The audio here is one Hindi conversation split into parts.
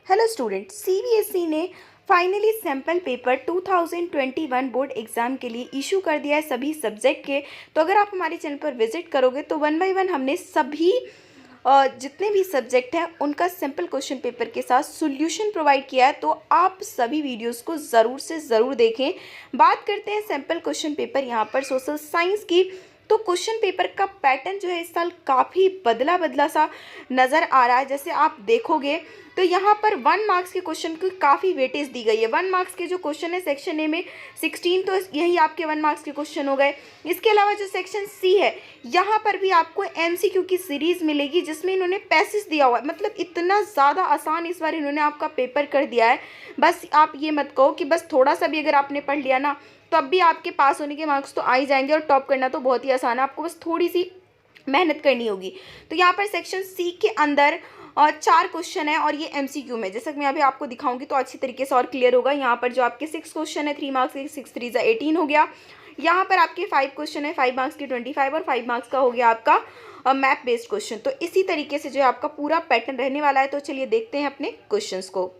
हेलो स्टूडेंट, सीबीएसई ने finally sample paper 2021 board exam के लिए इशू कर दिया है सभी सब्जेक्ट के। तो अगर आप हमारे चैनल पर विजिट करोगे तो वन बाय वन हमने सभी जितने भी सब्जेक्ट हैं उनका सिंपल क्वेश्चन पेपर के साथ सॉल्यूशन प्रोवाइड किया है। तो आप सभी वीडियोस को ज़रूर से ज़रूर देखें। बात करते हैं सैम्पल क्वेश्चन पेपर यहाँ पर सोशल साइंस की। तो क्वेश्चन पेपर का पैटर्न जो है इस साल काफ़ी बदला बदला सा नज़र आ रहा है। जैसे आप देखोगे तो यहाँ पर 1 मार्क्स के क्वेश्चन को काफ़ी वेटेज दी गई है। 1 मार्क्स के जो क्वेश्चन है सेक्शन ए में 16, तो यही आपके 1 मार्क्स के क्वेश्चन हो गए। इसके अलावा जो सेक्शन सी है यहाँ पर भी आपको एमसीक्यू की सीरीज़ मिलेगी जिसमें इन्होंने पैसेज दिया हुआ है। मतलब इतना ज़्यादा आसान इस बार इन्होंने आपका पेपर कर दिया है। बस आप ये मत कहो कि बस थोड़ा सा भी अगर आपने पढ़ लिया ना तो अब भी आपके पास होने के मार्क्स तो आ ही जाएंगे और टॉप करना तो बहुत ही आसान है। आपको बस थोड़ी सी मेहनत करनी होगी। तो यहाँ पर सेक्शन सी के अंदर 4 क्वेश्चन है और ये एमसीक्यू में, जैसे मैं अभी आपको दिखाऊंगी तो अच्छी तरीके से और क्लियर होगा। यहाँ पर जो आपके 6 क्वेश्चन है 3 मार्क्स के, 6 3 18 हो गया। यहाँ पर आपके 5 क्वेश्चन है 5 मार्क्स के 25 और 5 मार्क्स का हो गया आपका मैथ बेस्ड क्वेश्चन। तो इसी तरीके से जो है आपका पूरा पैटर्न रहने वाला है। तो चलिए देखते हैं अपने क्वेश्चंस को।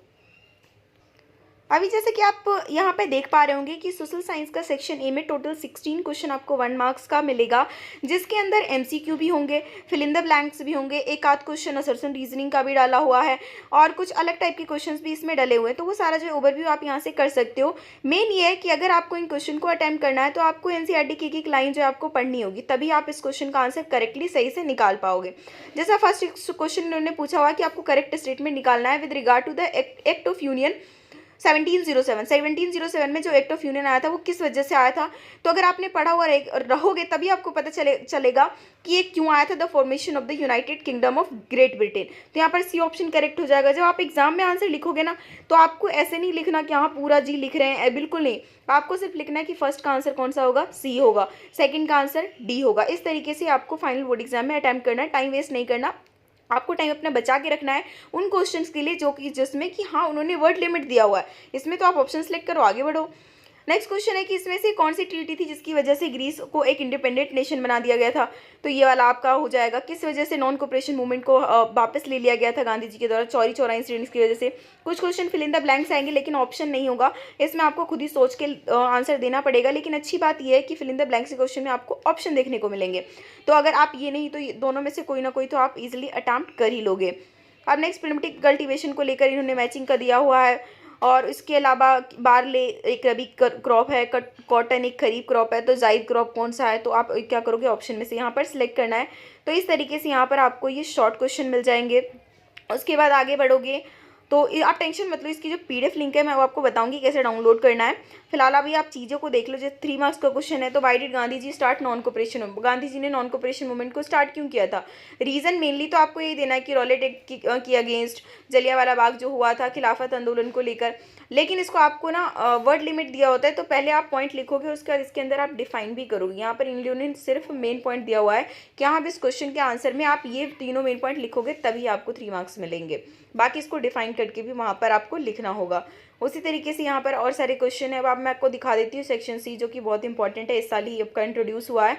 अभी जैसे कि आप यहाँ पे देख पा रहे होंगे कि सोशल साइंस का सेक्शन ए में टोटल 16 क्वेश्चन आपको 1 मार्क्स का मिलेगा, जिसके अंदर एमसीक्यू भी होंगे, फिल इन द ब्लैंक्स भी होंगे, एक आध क्वेश्चन असर्शन रीजनिंग का भी डाला हुआ है और कुछ अलग टाइप के क्वेश्चंस भी इसमें डले हुए हैं। तो वो सारा जो ओवरव्यू आप यहाँ से कर सकते हो। मेन ये है कि अगर आपको इन क्वेश्चन को अटैम्प्ट करना है तो आपको एनसीईआरटी की एक लाइन जो है आपको पढ़नी होगी, तभी आप इस क्वेश्चन का आंसर करेक्टली सही से निकाल पाओगे। जैसा फर्स्ट क्वेश्चन उन्होंने पूछा हुआ कि आपको करेक्ट स्टेटमेंट निकालना है with regard to the act of union 1707 में जो एक्ट ऑफ यूनियन आया था वो किस वजह से आया था। तो अगर आपने पढ़ा हुआ रहोगे तभी आपको पता चलेगा कि ये क्यों आया था, the formation of the United kingdom of great Britain. तो यहाँ पर सी ऑप्शन करेक्ट हो जाएगा। जब आप एग्जाम में आंसर लिखोगे ना तो आपको ऐसे नहीं लिखना कि हाँ पूरा जी लिख रहे हैं, बिल्कुल नहीं। आपको सिर्फ लिखना है कि फर्स्ट का आंसर कौन सा होगा, सी होगा, सेकंड का आंसर डी होगा। इस तरीके से आपको फाइनल बोर्ड एग्जाम में अटैम्प्ट करना है। टाइम वेस्ट नहीं करना, आपको टाइम अपना बचा के रखना है उन क्वेश्चंस के लिए जो कि जिसमें कि हाँ उन्होंने वर्ड लिमिट दिया हुआ है। इसमें तो आप ऑप्शन सेलेक्ट करो, आगे बढ़ो। नेक्स्ट क्वेश्चन है कि इसमें से कौन सी ट्रीटी थी जिसकी वजह से ग्रीस को एक इंडिपेंडेंट नेशन बना दिया गया था। तो ये वाला आपका हो जाएगा। किस वजह से नॉन कोऑपरेशन मूवमेंट को वापस ले लिया गया था गांधी जी के द्वारा, चौरी चौरा इंसिडेंट्स की वजह से। कुछ question fill in the blanks आएंगे लेकिन ऑप्शन नहीं होगा, इसमें आपको खुद ही सोच के आंसर देना पड़ेगा। लेकिन अच्छी बात यह है कि फिल इन द ब्लैंक्स के क्वेश्चन में आपको ऑप्शन देखने को मिलेंगे। तो अगर आप ये नहीं तो दोनों में से कोई ना कोई तो आप इजिली अटैम्प्ट कर ही लोगे। अब नेक्स्ट प्रिमिटिव कल्टीवेशन को लेकर इन्होंने मैचिंग का दिया हुआ है और इसके अलावा बारले एक रबी क्रॉप है, कॉटन एक खरीफ क्रॉप है, तो जायद क्रॉप कौन सा है। तो आप क्या करोगे, ऑप्शन में से यहाँ पर सिलेक्ट करना है। तो इस तरीके से यहाँ पर आपको ये शॉर्ट क्वेश्चन मिल जाएंगे। उसके बाद आगे बढ़ोगे तो आप टेंशन मत लो, इसकी जो पीडीएफ लिंक है मैं वो आपको बताऊंगी कैसे डाउनलोड करना है। फिलहाल अभी आप चीज़ों को देख लो। जैसे 3 मार्क्स का क्वेश्चन है, तो why did Gandhi ji start non cooperation movement. Gandhi ji ने नॉन कोऑपरेशन मूवमेंट को स्टार्ट क्यों किया था। रीज़न मेनली तो आपको यही देना है कि रॉलेट एक्ट की अगेंस्ट जलियांवाला बाग जो हुआ था खिलाफत आंदोलन को लेकर। लेकिन इसको आपको ना वर्ड लिमिट दिया होता है, तो पहले आप पॉइंट लिखोगे, उसके बाद इसके अंदर आप डिफाइन भी करोगे। यहाँ पर इन्होंने सिर्फ मेन पॉइंट दिया हुआ है कि हाँ इस क्वेश्चन के आंसर में आप ये तीनों मेन पॉइंट लिखोगे तभी आपको 3 मार्क्स मिलेंगे। बाकी इसको डिफाइन करके भी वहाँ पर आपको लिखना होगा। उसी तरीके से यहाँ पर और सारे क्वेश्चन है। अब मैं आपको दिखा देती हूँ सेक्शन सी, जो कि बहुत इंपॉर्टेंट है, इस साल ही आपका इंट्रोड्यूस हुआ है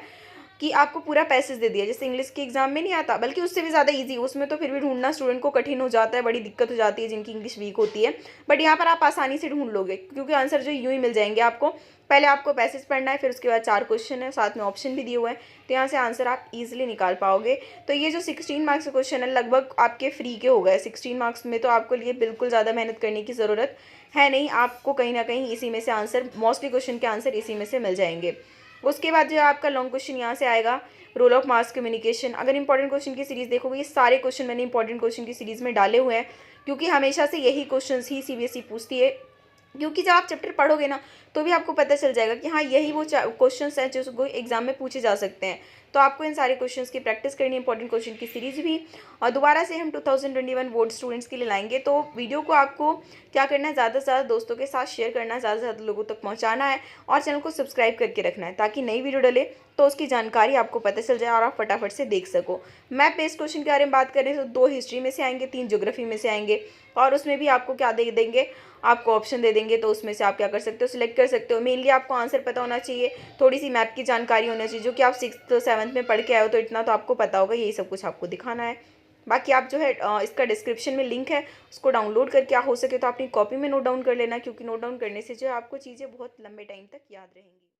कि आपको पूरा पैसेज दे दिया। जैसे इंग्लिश के एग्जाम में नहीं आता, बल्कि उससे भी ज़्यादा इजी, उसमें तो फिर भी ढूंढना स्टूडेंट को कठिन हो जाता है, बड़ी दिक्कत हो जाती है जिनकी इंग्लिश वीक होती है। बट यहाँ पर आप आसानी से ढूंढ लोगे क्योंकि आंसर जो यूँ ही मिल जाएंगे आपको। पहले आपको पैसेज पढ़ना है, फिर उसके बाद 4 क्वेश्चन है, साथ में ऑप्शन भी दिए हुए हैं, तो यहाँ से आंसर आप इजीली निकाल पाओगे। तो ये जो 16 मार्क्स के क्वेश्चन है लगभग आपके फ्री के हो गए। 16 मार्क्स में तो आपको लिए बिल्कुल ज़्यादा मेहनत करने की ज़रूरत है नहीं, आपको कहीं ना कहीं इसी में से आंसर, मोस्टली क्वेश्चन के आंसर इसी में से मिल जाएंगे। उसके बाद जो आपका लॉन्ग क्वेश्चन यहाँ से आएगा, रोल ऑफ मास कम्युनिकेशन। अगर इंपॉर्टेंट क्वेश्चन की सीरीज़ देखोगे, ये सारे क्वेश्चन मैंने इंपॉर्टेंट क्वेश्चन की सीरीज़ में डाले हुए हैं क्योंकि हमेशा से यही क्वेश्चन ही सीबीएसई पूछती है। क्योंकि जब आप चैप्टर पढ़ोगे ना तो भी आपको पता चल जाएगा कि हाँ यही वो क्वेश्चंस हैं जो एग्जाम में पूछे जा सकते हैं। तो आपको इन सारे क्वेश्चंस की प्रैक्टिस करनी है, इंपॉर्टेंट क्वेश्चन की सीरीज भी। और दोबारा से हम 2021 बोर्ड स्टूडेंट्स के लिए लाएंगे। तो वीडियो को आपको क्या करना है, ज़्यादा से ज़्यादा दोस्तों के साथ शेयर करना है, ज़्यादा से ज़्यादा लोगों तक पहुँचाना है और चैनल को सब्सक्राइब करके रखना है ताकि नई वीडियो डले तो उसकी जानकारी आपको पता चल जाए और आप फटाफट से देख सको। मैथ बेस्ड क्वेश्चन के बारे में बात करें तो 2 हिस्ट्री में से आएंगे, 3 ज्योग्राफी में से आएंगे और उसमें भी आपको क्या दे देंगे, आपको ऑप्शन दे देंगे। तो उसमें से आप क्या कर सकते हो, सिलेक्ट कर सकते हो। मेनली आपको आंसर पता होना चाहिए, थोड़ी सी मैथ की जानकारी होनी चाहिए, जो कि आप 6th 7th में पढ़ के आए हो तो इतना तो आपको पता होगा। यही सब कुछ आपको दिखाना है। बाकी आप जो है इसका डिस्क्रिप्शन में लिंक है, उसको डाउनलोड करके हो सके तो अपनी कॉपी में नोट डाउन कर लेना, क्योंकि नोट डाउन करने से जो है आपको चीज़ें बहुत लंबे टाइम तक याद रहेंगी।